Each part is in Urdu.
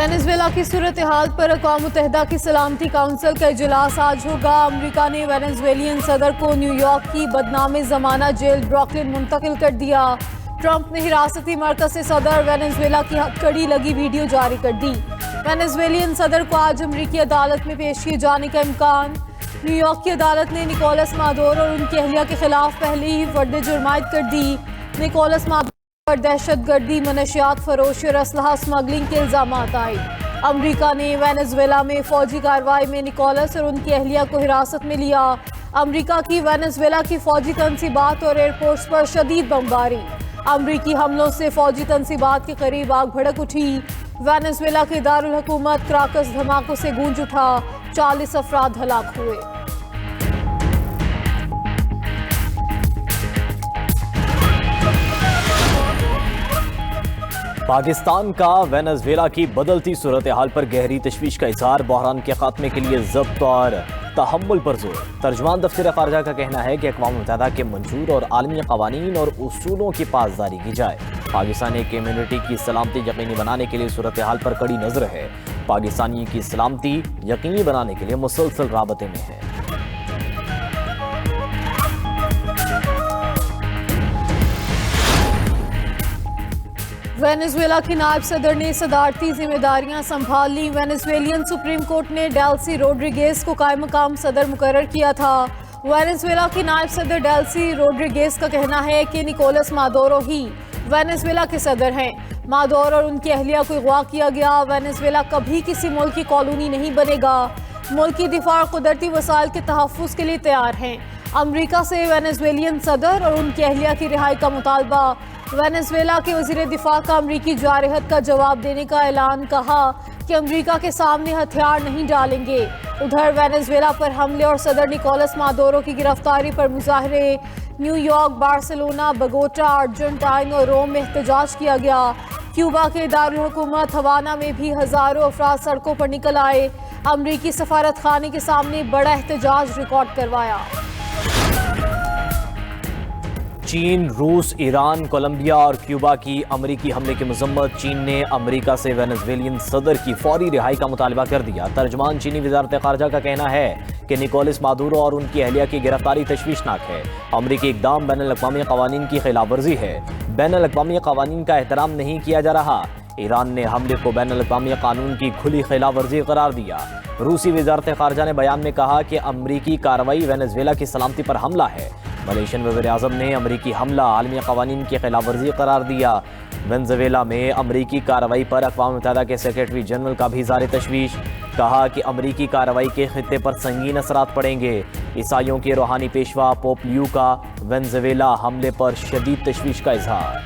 وینزویلا کی صورتحال پر اقوام متحدہ کی سلامتی کونسل کا اجلاس آج ہوگا۔ امریکہ نے وینزویلین صدر کو نیو یارک کی بدنام زمانہ جیل بروکلن منتقل کر دیا۔ ٹرمپ نے حراستی مرکز سے صدر وینزویلا کی کڑی لگی ویڈیو جاری کر دی۔ وینزویلین صدر کو آج امریکی عدالت میں پیش کیے جانے کا امکان۔ نیو یارک کی عدالت نے نکولس مادورو اور ان کی اہلیہ کے خلاف پہلے ہی فرد جرم عائد کر دی۔ نکولس مادورو پر دہشت گردی، منشیات فروشی اور اسلحہ اسمگلنگ کے الزامات آئے۔ امریکہ نے وینزویلا میں فوجی کارروائی میں نکولس اور ان کی اہلیہ کو حراست میں لیا۔ امریکہ کی وینزویلا کی فوجی تنصیبات اور ایئرپورٹس پر شدید بمباری۔ امریکی حملوں سے فوجی تنصیبات کے قریب آگ بھڑک اٹھی۔ وینزویلا کے دارالحکومت کراکس دھماکوں سے گونج اٹھا، 40 افراد ہلاک ہوئے۔ پاکستان کا وینزویلا کی بدلتی صورتحال پر گہری تشویش کا اظہار، بحران کے خاتمے کے لیے ضبط اور تحمل پر زور۔ ترجمان دفتر خارجہ کا کہنا ہے کہ اقوام متحدہ کے منظور اور عالمی قوانین اور اصولوں کی پاسداری کی جائے۔ پاکستانی کمیونٹی کی سلامتی یقینی بنانے کے لیے صورتحال پر کڑی نظر ہے۔ پاکستانی کی سلامتی یقینی بنانے کے لیے مسلسل رابطے میں ہے۔ وینزویلا کی نائب صدر نے صدارتی ذمہ داریاں سنبھال لی۔ وینزویلین سپریم کورٹ نے ڈیلسی روڈریگیز کو قائم مقام صدر مقرر کیا تھا۔ وینزویلا کی نائب صدر ڈیلسی روڈریگیز کا کہنا ہے کہ نکولس مادورو ہی وینزویلا کے صدر ہیں۔ مادورو اور ان کی اہلیہ کو اغوا کیا گیا۔ وینزویلا کبھی کسی ملک کی کالونی نہیں بنے گا۔ ملکی دفاع اور قدرتی وسائل کے تحفظ کے لیے تیار ہیں۔ امریکہ سے وینزویلین صدر اور ان کی اہلیہ کی رہائی کا مطالبہ۔ وینزویلا کے وزیر دفاع کا امریکی جارحیت کا جواب دینے کا اعلان، کہا کہ امریکہ کے سامنے ہتھیار نہیں ڈالیں گے۔ ادھر وینزویلا پر حملے اور صدر نکولس مادورو کی گرفتاری پر مظاہرے نیو یارک، بارسلونا، بگوٹا، ارجنٹائن اور روم میں احتجاج کیا گیا۔ کیوبا کے دارالحکومت ہوانا میں بھی ہزاروں افراد سڑکوں پر نکل آئے۔ امریکی سفارت خانے کے سامنے بڑا احتجاج ریکارڈ کروایا۔ چین، روس، ایران، کولمبیا اور کیوبا کی امریکی حملے کی مذمت۔ چین نے امریکہ سے وینزویلین صدر کی فوری رہائی کا مطالبہ کر دیا۔ ترجمان چینی وزارت خارجہ کا کہنا ہے کہ نکولس مادورو اور ان کی اہلیہ کی گرفتاری تشویشناک ہے۔ امریکی اقدام بین الاقوامی قوانین کی خلاف ورزی ہے۔ بین الاقوامی قوانین کا احترام نہیں کیا جا رہا۔ ایران نے حملے کو بین الاقوامی قانون کی کھلی خلاف ورزی قرار دیا۔ روسی وزارت خارجہ نے بیان میں کہا کہ امریکی کارروائی وینزویلا کی سلامتی پر حملہ ہے۔ ملیشین وزیر اعظم نے امریکی حملہ عالمی قوانین کی خلاف ورزی قرار دیا۔ وینزویلا میں امریکی کارروائی پر اقوام متحدہ کے سیکرٹری جنرل کا بھی اظہار تشویش، کہا کہ امریکی کارروائی کے خطے پر سنگین اثرات پڑیں گے۔ عیسائیوں کے روحانی پیشوا پوپ لیو کا وینزویلا حملے پر شدید تشویش کا اظہار۔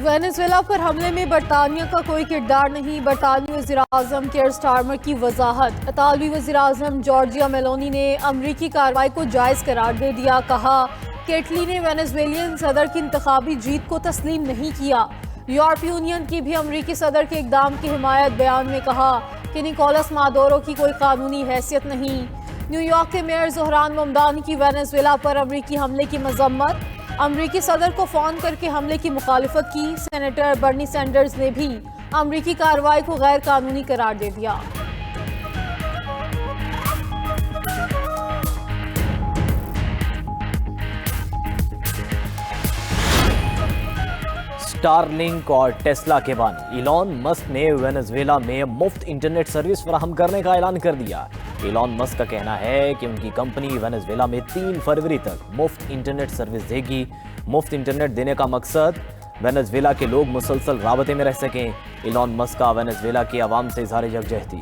وینزویلا پر حملے میں برطانیہ کا کوئی کردار نہیں، برطانوی وزیر اعظم کیئر سٹارمر کی وضاحت۔ اطالوی وزیر اعظم جارجیا میلونی نے امریکی کارروائی کو جائز قرار دے دیا، کہا کہ اٹلی نے وینزویلین صدر کی انتخابی جیت کو تسلیم نہیں کیا۔ یورپی یونین کی بھی امریکی صدر کے اقدام کی حمایت، بیان میں کہا کہ نکولس مادورو کی کوئی قانونی حیثیت نہیں۔ نیو یارک کے میئر زہران ممدانی کی وینزویلا پر امریکی حملے کی مذمت، امریکی صدر کو فون کر کے حملے کی مخالفت کی۔ سینیٹر برنی سینڈرز نے بھی امریکی کارروائی کو غیر قانونی قرار دے دیا۔ سٹار لنک اور ٹیسلا کے بانی ایلان مسک نے وینزویلا میں مفت انٹرنیٹ سروس فراہم کرنے کا اعلان کر دیا۔ ایلان مسک کا کہنا ہے کہ ان کی کمپنی وینزویلا میں 3 فروری تک مفت انٹرنیٹ سروس دے گی۔ مفت انٹرنیٹ دینے کا مقصد وینزویلا کے لوگ مسلسل رابطے میں رہ سکیں۔ ایلان مسک کا وینزویلا کے عوام سے اظہار یکجہتی۔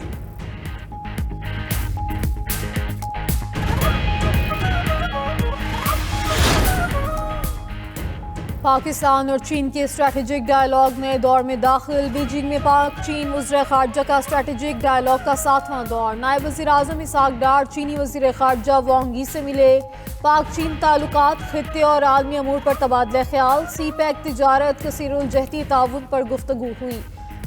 پاکستان اور چین کے اسٹریٹجک ڈائیلاگ نئے دور میں داخل۔ بیجنگ میں پاک چین وزراء خارجہ کا اسٹریٹجک ڈائیلاگ کا 7واں دور۔ نائب وزیر اعظم اسحاق ڈار چینی وزیر خارجہ وانگ یی سے ملے۔ پاک چین تعلقات، خطے اور عالمی امور پر تبادلہ خیال۔ سی پیک تجارت، کثیر الجہتی تعاون پر گفتگو ہوئی۔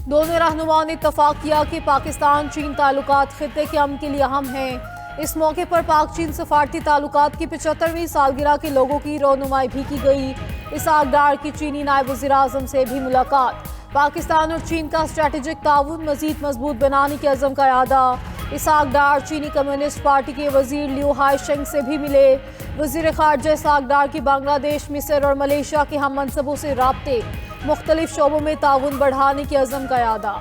دونوں رہنماؤں نے اتفاق کیا کہ پاکستان چین تعلقات خطے کے امن کے لیے اہم ہیں۔ اس موقع پر پاک چین سفارتی تعلقات کی 75ویں سالگرہ کے لوگوں کی رونمائی بھی کی گئی۔ اسحاق ڈار کی چینی نائب وزیر اعظم سے بھی ملاقات۔ پاکستان اور چین کا اسٹریٹجک تعاون مزید مضبوط بنانے کے عزم کا اعادہ۔ اسحاق ڈار چینی کمیونسٹ پارٹی کے وزیر لیو ہائی شنگ سے بھی ملے۔ وزیر خارجہ اسحاق ڈار کی بنگلہ دیش، مصر اور ملیشیا کے ہم منصبوں سے رابطے، مختلف شعبوں میں تعاون بڑھانے کے عزم کا اعادہ۔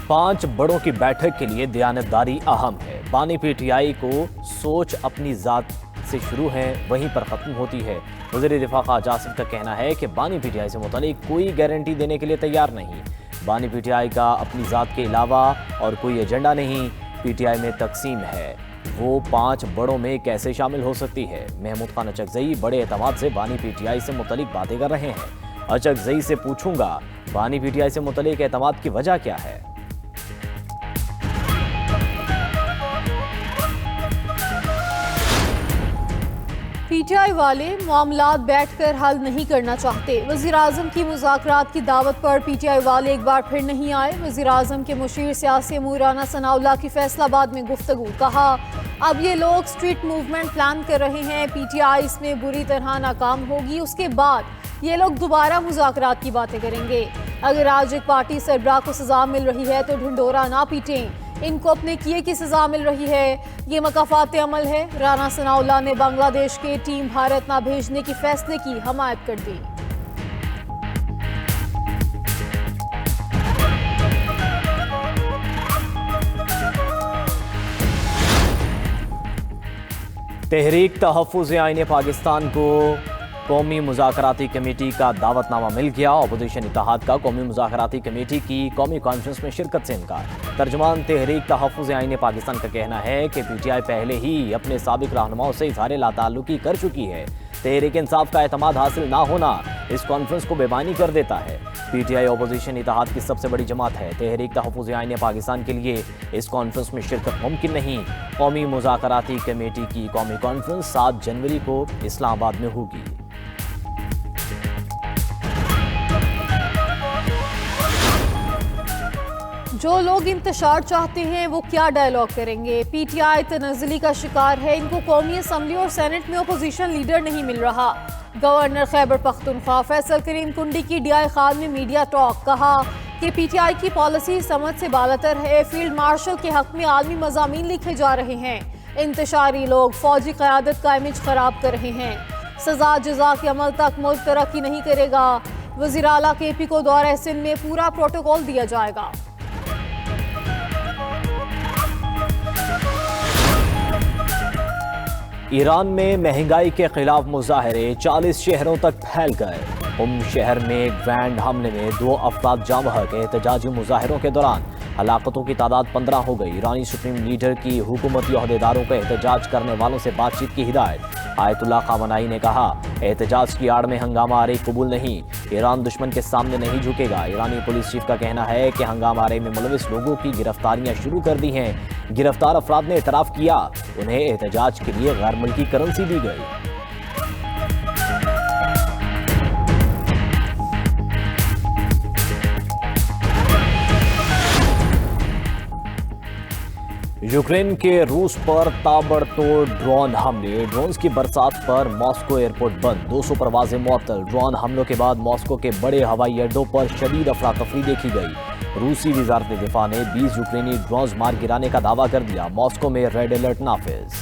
پانچ بڑوں کی بیٹھک کے لیے دیانتداری اہم ہے۔ بانی پی ٹی آئی کو سوچ اپنی ذات سے شروع ہے وہیں پر ختم ہوتی ہے۔ وزیر دفاع خواجہ آصف کا کہنا ہے کہ بانی پی ٹی آئی سے متعلق کوئی گارنٹی دینے کے لیے تیار نہیں۔ بانی پی ٹی آئی کا اپنی ذات کے علاوہ اور کوئی ایجنڈا نہیں۔ پی ٹی آئی میں تقسیم ہے، وہ پانچ بڑوں میں کیسے شامل ہو سکتی ہے؟ محمود خان اچکزئی بڑے اعتماد سے بانی پی ٹی آئی سے متعلق باتیں کر رہے ہیں۔ اچکزئی سے پوچھوں گا بانی پی ٹی آئی سے متعلق اعتماد کی وجہ کیا ہے؟ پی ٹی آئی والے معاملات بیٹھ کر حل نہیں کرنا چاہتے۔ وزیر اعظم کی مذاکرات کی دعوت پر پی ٹی آئی والے ایک بار پھر نہیں آئے۔ وزیر اعظم کے مشیر سیاسی امور رانا ثناء اللہ کی فیصل آباد میں گفتگو۔ کہا اب یہ لوگ اسٹریٹ موومنٹ پلان کر رہے ہیں، پی ٹی آئی اس میں بری طرح ناکام ہوگی، اس کے بعد یہ لوگ دوبارہ مذاکرات کی باتیں کریں گے۔ اگر آج ایک پارٹی سربراہ کو سزا مل رہی ہے تو ڈھنڈورا نہ پیٹیں، ان کو اپنے کیے کی سزا مل رہی ہے، یہ مکافات عمل ہے۔ رانا ثناء اللہ نے بنگلہ دیش کے ٹیم بھارت نہ بھیجنے کی فیصلے کی حمایت کر دی۔ تحریک تحفظ آئین پاکستان کو قومی مذاکراتی کمیٹی کا دعوت نامہ مل گیا۔ اپوزیشن اتحاد کا قومی مذاکراتی کمیٹی کی قومی کانفرنس میں شرکت سے انکار۔ ترجمان تحریک تحفظ آئین پاکستان کا کہنا ہے کہ پی ٹی آئی پہلے ہی اپنے سابق رہنماؤں سے اظہار لا تعلقی کر چکی ہے۔ تحریک انصاف کا اعتماد حاصل نہ ہونا اس کانفرنس کو بے معنی کر دیتا ہے۔ پی ٹی آئی اپوزیشن اتحاد کی سب سے بڑی جماعت ہے۔ تحریک تحفظ آئین پاکستان کے لیے اس کانفرنس میں شرکت ممکن نہیں۔ قومی مذاکراتی کمیٹی کی قومی کانفرنس 7 جنوری کو اسلام آباد میں ہوگی۔ جو لوگ انتشار چاہتے ہیں وہ کیا ڈائیلاگ کریں گے؟ پی ٹی آئی تنزلی کا شکار ہے، ان کو قومی اسمبلی اور سینٹ میں اپوزیشن لیڈر نہیں مل رہا۔ گورنر خیبر پختونخوا فیصل کریم کنڈی کی ڈی آئی خان میں میڈیا ٹاک۔ کہا کہ پی ٹی آئی کی پالیسی سمجھ سے بالاتر ہے، فیلڈ مارشل کے حق میں عالمی مضامین لکھے جا رہے ہیں، انتشاری لوگ فوجی قیادت کا امیج خراب کر رہے ہیں، سزا جزا کے عمل تک ملک ترقی نہیں کرے گا۔ وزیر اعلیٰ کے پی کو دورہ سندھ میں پورا پروٹوکول دیا جائے گا۔ ایران میں مہنگائی کے خلاف مظاہرے 40 شہروں تک پھیل گئے۔ شہر میں گرینڈ حملے میں 2 افراد جاں بحق۔ احتجاجی مظاہروں کے دوران ہلاکتوں کی تعداد 15 ہو گئی۔ ایرانی سپریم لیڈر کی حکومتی عہدیداروں کو احتجاج کرنے والوں سے بات چیت کی ہدایت۔ آیت اللہ خامنائی نے کہا احتجاج کی آڑ میں ہنگامہ آرائی قبول نہیں، ایران دشمن کے سامنے نہیں جھکے گا۔ ایرانی پولیس چیف کا کہنا ہے کہ ہنگامہ آرائی میں ملوث لوگوں کی گرفتاریاں شروع کر دی ہیں۔ گرفتار افراد نے اعتراف کیا انہیں احتجاج کے لیے غیر ملکی کرنسی دی گئی۔ یوکرین کے روس پر تابڑ توڑ ڈرون حملے، ڈرونز کی برسات پر ماسکو ایئرپورٹ بند، 200 پروازیں معطل۔ ڈرون حملوں کے بعد ماسکو کے بڑے ہوائی اڈوں پر شدید افراتفری دیکھی گئی۔ روسی وزارت دفاع نے 20 یوکرینی ڈرونز مار گرانے کا دعویٰ کر دیا۔ ماسکو میں ریڈ الرٹ نافذ۔